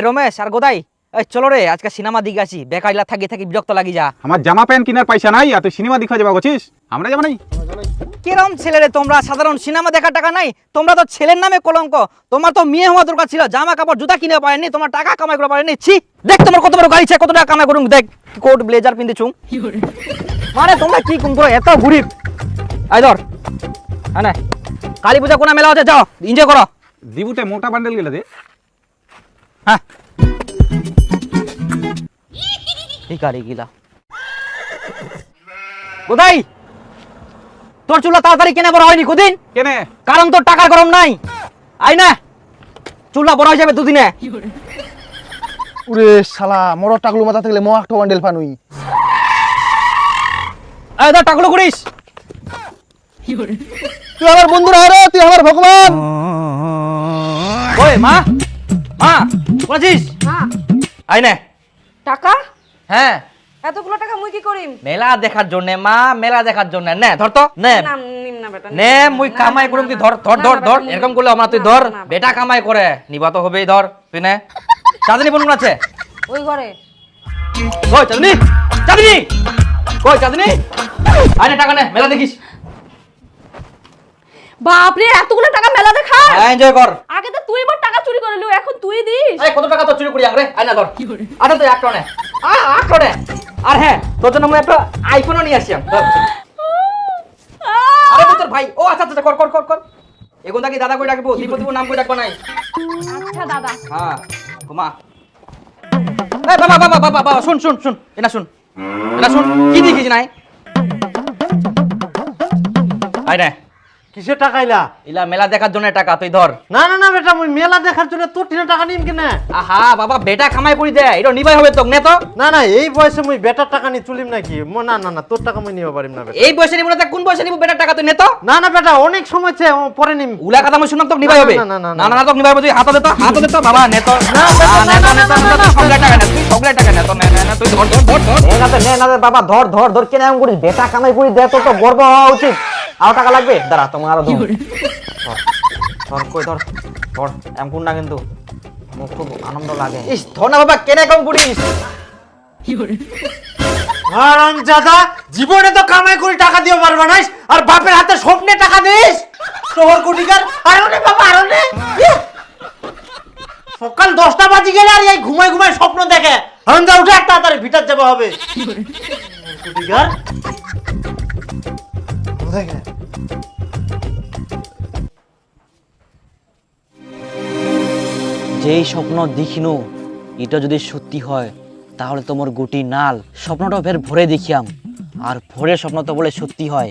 রমেশ আর গোদাই, এই চলো রে আজকে সিনেমা দিকে আসি, বেকারিলা থাকি থাকি বিরক্ত লাগি যা। আমার জামা প্যান্ট কেনার পয়সা নাই আর তুই সিনেমা দেখা যাবা গছিস? আমরা যাবো নাই। কিরম ছেলে রে তোমরা, সাধারণ সিনেমা দেখার টাকা নাই? তোমরা তো ছেলের নামে কলঙ্ক। তোমার তো মেয়ে হওয়া দরকার ছিল, জামা কাপড় জুতা কিনে পারেনি, তোমার টাকা কামাই করে পারেনি। ছি, দেখ তোমার কত বড় গাড়ি আছে, কত টাকা কামাই করুন, দেখ কোট ব্লেজার পিনতেছু। মানে তোমরা কি কোন করো, এত গরিব। আই ধর, হ্যাঁ না, কালী পূজা কোনা মেলা আছে, যাও এনজয় করো। দিবুতে মোটা বান্ডেল গেলে দে। হ্যাঁ ভিখারি গিলা। কোথায় তোর চুলা তাড়াতাড়ি কেনে বড় হয়নি কদিন? কেনে? কারণ তোর টাকার গরম নাই। আই না, চুলা বড় হয়ে যাবে দুদিনে। ওরে শালা, মর টাকলু মাথা থাকলে মো একটা বান্ডেল পানুই। এই ধর টাকলো করিস। তুই আমার বন্ধু না রে, তুই আমার ভগবান। ওই মা, মা বলেছিস? হ্যাঁ আই না। টাকা হ্যাঁ এতগুলো টাকা মুই কি করিম? মেলা দেখার জন্য মা, মেলা দেখার জন্য। নে ধর তো, নে না নিম না বেটা, নে, মুই কামাই করুম, তুই ধর ধর ধর ধর। এরকম করলে আমার তুই ধর, বেটা কামাই করে নিবা তো হবেই, ধর তুই নে। চাঁদনি বোন আছে? ওই ঘরে। কই চাঁদনি, চাঁদনি কই চাঁদনি? আয় নে টাকা নে, মেলা দেখিস। বাপ রে, এতগুলো টাকা মেলা দেখা? এনজয় কর। আগে তো তুই আমার টাকা চুরি করে লিও, এখন তুই দিস? এই কত টাকা তো চুরি করি আমরা, আয় না ধর। আচ্ছা তুই একটা নে, একটা নে। আর হ্যাঁ, তোর জন্য আমি একটা আইফোনও নিয়ে আসছি। আরে তুই তোর ভাই। ও আচ্ছা আচ্ছা, কর কর কর কর। এগুন কি দাদা কই ডাকবো, দীপতিপুর নাম কই ডাকবা নাই? আচ্ছা দাদা। হ্যাঁ ঘুমা। এই বাবা বাবা বাবা বাবা, শুন শুন শুন, এটা শুন, এটা শুন, কি দেখিস নাই? আয় না, কিসের টাকা ইলা? ইলা মেলা দেখার জন্য টাকা, তুই ধর। না না না বেটা, মুই মেলা দেখার জন্য তোর টিনে টাকা নিম কেনে? আহা বাবা, বেটা কামাই করি দে, এটা নিবাই হবে তোক, নে তো। না না, এই বয়সে মুই বেটার টাকা নি চুলিম নাকি? না না না, তোর টাকা মুই নিতে পারিম না বেটা। এই বয়সে নিব না তা কোন বয়সে নিব বেটার টাকা, তুই নে তো। না না বেটা, অনেক সময় আছে, পরে নিম। উলা কথা মই শুনলাম তোক নিবাই হবে। না, না, না, না না, না তোক নিবাই হবে, তুই হাত দে তো, হাত দে তো বাবা, নে তো। না নে তো নে তো, সবগুলা টাকা নে, তুই সবগুলা টাকা নে তো, নে নে নে, তুই ধর ধর ধর ধর। না নে না বাবা, ধর ধর ধর, কেন এমন করিস? বেটা কামাই করি দে, তোর তো গর্ব হওয়া উচিত। আরো টাকা লাগবে, দাঁড়া তোমার আরো ধর। ধর কই ধর ধর, এমন না কিন্তু আমার খুব আনন্দ লাগে। ইস ধর না বাবা, কেন কম করিস? আরাম জাদা, জীবনে তো কামাই করে টাকা দিও পারবা না, আর বাপের হাতে স্বপ্নে টাকা দিস। শহর কোটিকার আরনে বাবা, আরনে সকাল 10টা বাজে গেলে আর এই ঘুমাই ঘুমাই স্বপ্ন দেখে। হারামজা উঠে একটা তাড়াতাড়ি ভিটার যাওয়া হবে। কোটিকার দেখে যেই স্বপ্ন দেখিনু এটা যদি সত্যি হয় তাহলে তোমার গুটি নাল। স্বপ্নটা ফের ভরে দেখিয়াম, আর ভোরের স্বপ্ন তো বলে সত্যি হয়।